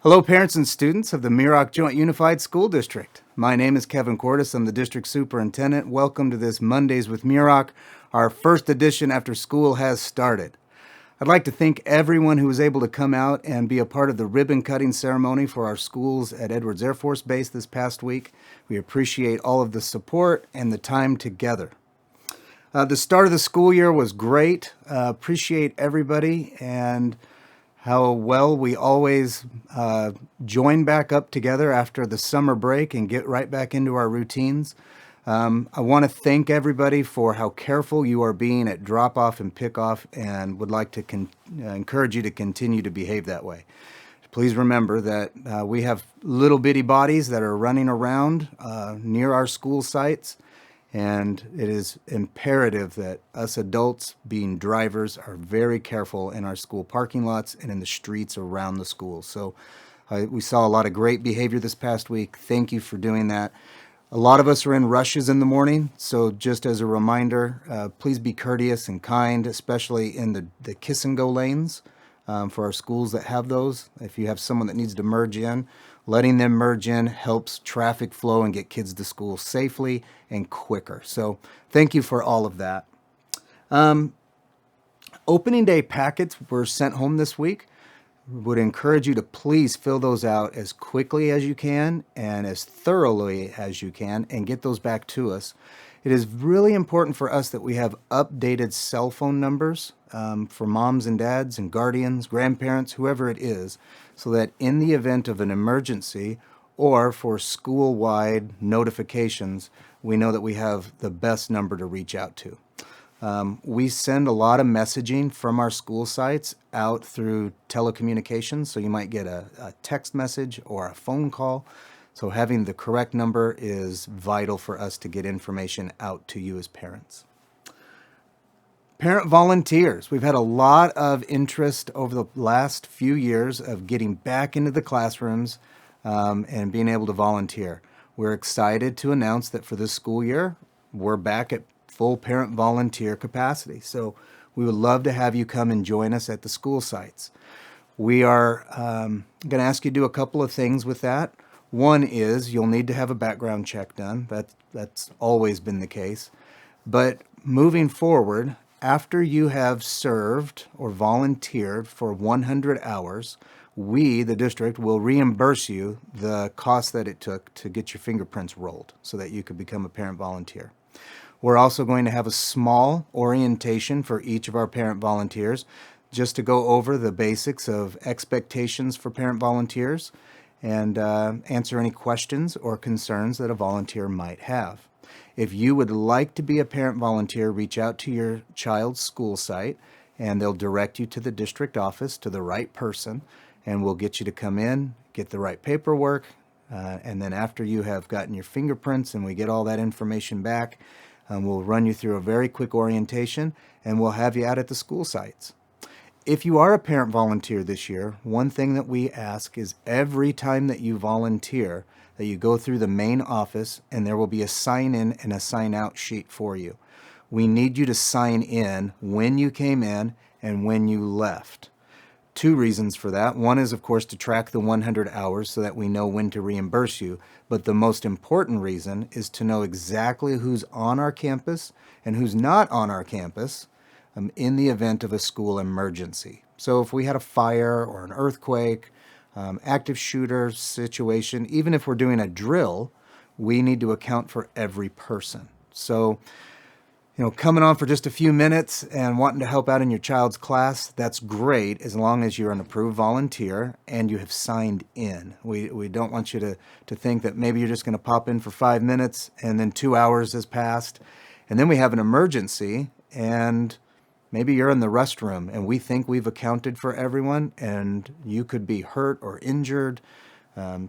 Hello, parents and students of the Muroc Joint Unified School District. My name is Kevin Cordes. I'm the district superintendent. Welcome to this Mondays with Muroc, our first edition after school has started. I'd like to thank everyone who was able to come out and be a part of the ribbon cutting ceremony for our schools at Edwards Air Force Base this past week. We appreciate all of the support and the time together. The start of the school year was great. Appreciate everybody and how well we always join back up together after the summer break and get right back into our routines. I want to thank everybody for how careful you are being at drop-off and pick-off, and would like to encourage you to continue to behave that way. Please remember that we have little bitty bodies that are running around near our school sites, and it is imperative that us adults, being drivers, are very careful in our school parking lots and in the streets around the schools. So we saw a lot of great behavior this past week. Thank you for doing that. A lot of us are in rushes in the morning, so just as a reminder, please be courteous and kind, especially in the kiss and go lanes for our schools that have those. If you have someone that needs to merge in, letting them merge in helps traffic flow and get kids to school safely and quicker. So thank you for all of that. Opening day packets were sent home this week. Would encourage you to please fill those out as quickly as you can and as thoroughly as you can and get those back to us. It is really important for us that we have updated cell phone numbers for moms and dads and guardians, grandparents, whoever it is, so that in the event of an emergency or for school-wide notifications, we know that we have the best number to reach out to. We send a lot of messaging from our school sites out through telecommunications, so you might get a text message or a phone call. So having the correct number is vital for us to get information out to you as parents. Parent volunteers. We've had a lot of interest over the last few years of getting back into the classrooms and being able to volunteer. We're excited to announce that for this school year, we're back at full parent volunteer capacity. So we would love to have you come and join us at the school sites. We are going to ask you to do a couple of things with that. One is you'll need to have a background check done. That's always been the case. But moving forward, after you have served or volunteered for 100 hours, we, the district, will reimburse you the cost that it took to get your fingerprints rolled so that you could become a parent volunteer. We're also going to have a small orientation for each of our parent volunteers just to go over the basics of expectations for parent volunteers and answer any questions or concerns that a volunteer might have. If you would like to be a parent volunteer, reach out to your child's school site and they'll direct you to the district office, to the right person, and we'll get you to come in, get the right paperwork, and then after you have gotten your fingerprints and we get all that information back, we'll run you through a very quick orientation and we'll have you out at the school sites. If you are a parent volunteer this year, one thing that we ask is every time that you volunteer that you go through the main office and there will be a sign in and a sign out sheet for you. We need you to sign in when you came in and when you left. Two reasons for that. One is, of course, to track the 100 hours so that we know when to reimburse you. But the most important reason is to know exactly who's on our campus and who's not on our campus in the event of a school emergency. So if we had a fire or an earthquake, active shooter situation, even if we're doing a drill, we need to account for every person. So coming on for just a few minutes and wanting to help out in your child's class, that's great as long as you're an approved volunteer and you have signed in. We don't want you to think that maybe you're just going to pop in for 5 minutes and then 2 hours has passed. And then we have an emergency and maybe you're in the restroom and we think we've accounted for everyone and you could be hurt or injured.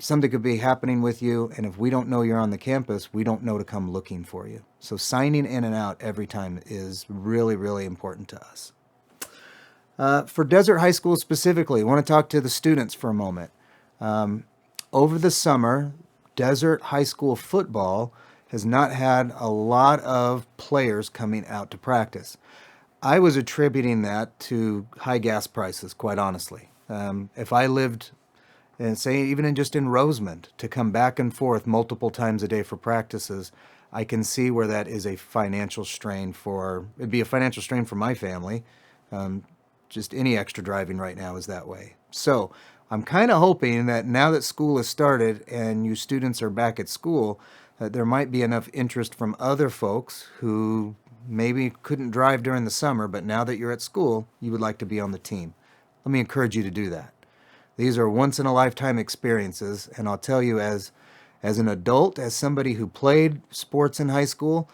Something could be happening with you, and if we don't know you're on the campus, we don't know to come looking for you. So signing in and out every time is really, really important to us. For Desert High School specifically, I want to talk to the students for a moment. Over the summer, Desert High School football has not had a lot of players coming out to practice. I was attributing that to high gas prices, quite honestly. If I lived and say even just in Rosemont, to come back and forth multiple times a day for practices, I can see where that is a financial strain it'd be a financial strain for my family. Just any extra driving right now is that way. So I'm kind of hoping that now that school has started and you students are back at school, that there might be enough interest from other folks who maybe couldn't drive during the summer, but now that you're at school, you would like to be on the team. Let me encourage you to do that. These are once in a lifetime experiences, and I'll tell you, as an adult, as somebody who played sports in high school,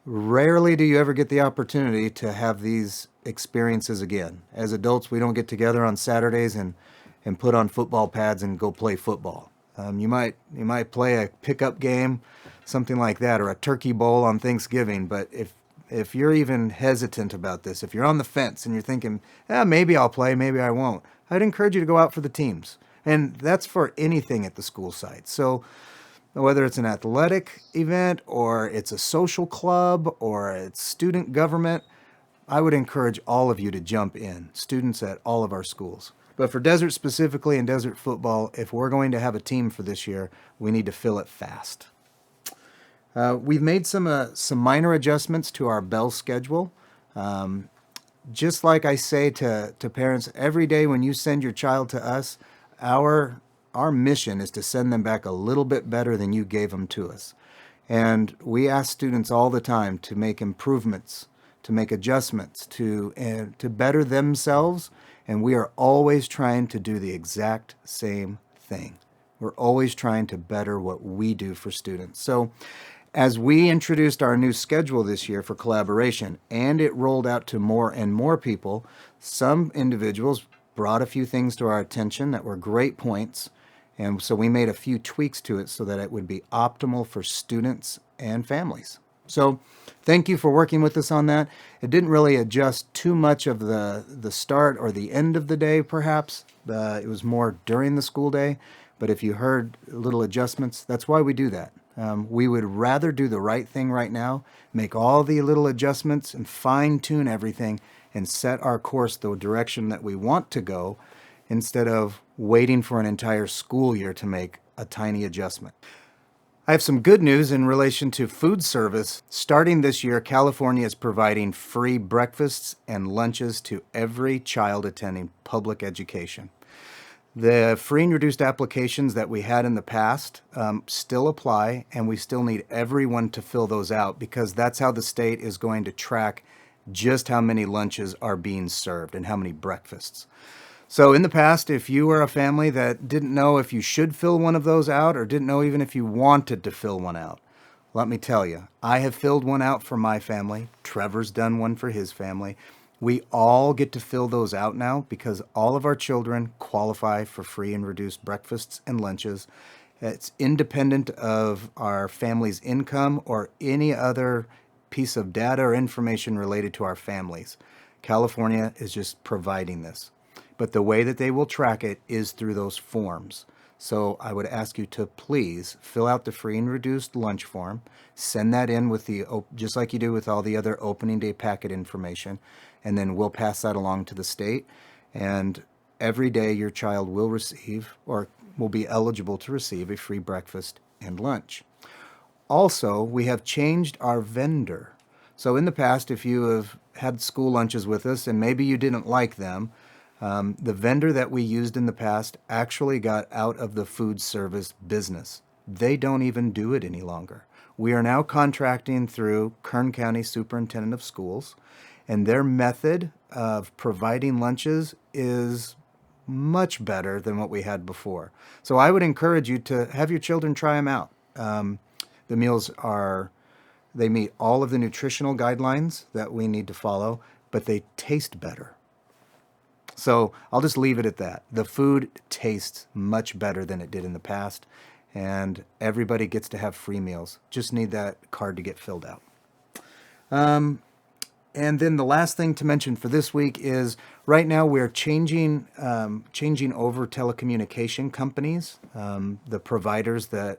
rarely do you ever get the opportunity to have these experiences again. As adults, we don't get together on Saturdays and put on football pads and go play football. You might play a pickup game, something like that, or a turkey bowl on Thanksgiving. But if you're even hesitant about this, if you're on the fence and you're thinking, maybe I'll play, maybe I won't, I'd encourage you to go out for the teams. And that's for anything at the school site. So whether it's an athletic event or it's a social club or it's student government, I would encourage all of you to jump in, students at all of our schools. But for Desert specifically and Desert football, if we're going to have a team for this year, we need to fill it fast. We've made some minor adjustments to our bell schedule. Just like I say to parents, every day when you send your child to us, our mission is to send them back a little bit better than you gave them to us. And we ask students all the time to make improvements, to make adjustments, to better themselves. And we are always trying to do the exact same thing. We're always trying to better what we do for students. So as we introduced our new schedule this year for collaboration, and it rolled out to more and more people, some individuals brought a few things to our attention that were great points. And so we made a few tweaks to it so that it would be optimal for students and families. So thank you for working with us on that. It didn't really adjust too much of the start or the end of the day, perhaps. It was more during the school day. But if you heard little adjustments, that's why we do that. We would rather do the right thing right now, make all the little adjustments and fine-tune everything and set our course the direction that we want to go instead of waiting for an entire school year to make a tiny adjustment. I have some good news in relation to food service. Starting this year, California is providing free breakfasts and lunches to every child attending public education. The free and reduced applications that we had in the past still apply, and we still need everyone to fill those out because that's how the state is going to track just how many lunches are being served and how many breakfasts. So in the past, if you were a family that didn't know if you should fill one of those out or didn't know even if you wanted to fill one out, let me tell you, I have filled one out for my family. Trevor's done one for his family. We all get to fill those out now because all of our children qualify for free and reduced breakfasts and lunches. It's independent of our family's income or any other piece of data or information related to our families. California is just providing this. But the way that they will track it is through those forms. So I would ask you to please fill out the free and reduced lunch form, send that in with just like you do with all the other opening day packet information, and then we'll pass that along to the state. And every day your child will receive or will be eligible to receive a free breakfast and lunch. Also, we have changed our vendor. So in the past, if you have had school lunches with us and maybe you didn't like them, the vendor that we used in the past actually got out of the food service business. They don't even do it any longer. We are now contracting through Kern County Superintendent of Schools, and their method of providing lunches is much better than what we had before. So I would encourage you to have your children try them out. The meals they meet all of the nutritional guidelines that we need to follow, but they taste better. So I'll just leave it at that. The food tastes much better than it did in the past, and everybody gets to have free meals. Just need that card to get filled out. And then the last thing to mention for this week is right now we're changing over telecommunication companies, the providers that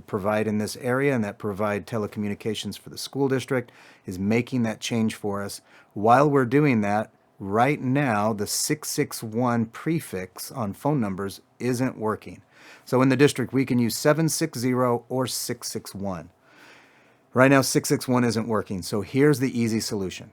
provide in this area and that provide telecommunications for the school district is making that change for us. While we're doing that, right now the 661 prefix on phone numbers isn't working. So in the district, we can use 760 or 661. Right now, 661 isn't working. So here's the easy solution.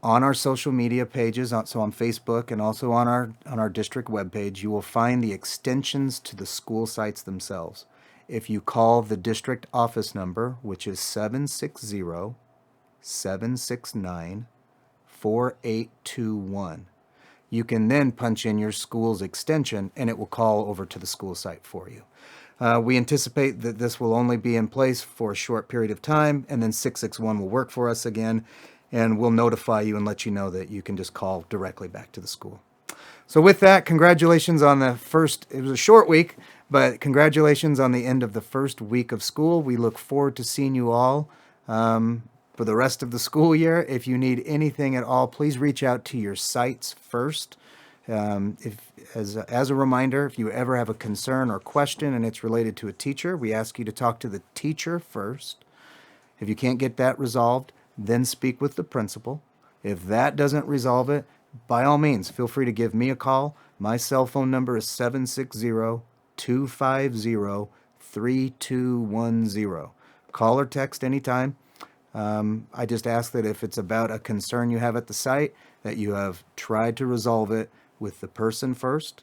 On our social media pages, so on Facebook and also on our district webpage, you will find the extensions to the school sites themselves. If you call the district office number, which is 760-769-4821, you can then punch in your school's extension and it will call over to the school site for you. We anticipate that this will only be in place for a short period of time, and then 661 will work for us again, and we'll notify you and let you know that you can just call directly back to the school. So with that, congratulations on the first, it was a short week, but congratulations on the end of the first week of school. We look forward to seeing you all for the rest of the school year. If you need anything at all, please reach out to your sites first. As a reminder, if you ever have a concern or question and it's related to a teacher, we ask you to talk to the teacher first. If you can't get that resolved, then speak with the principal. If that doesn't resolve it, by all means, feel free to give me a call. My cell phone number is 760-250-3210. Call or text anytime. I just ask that if it's about a concern you have at the site, that you have tried to resolve it with the person first,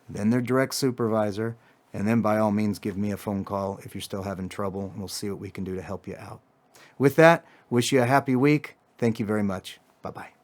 then their direct supervisor, and then by all means give me a phone call if you're still having trouble, and we'll see what we can do to help you out. With that, wish you a happy week. Thank you very much. Bye-bye.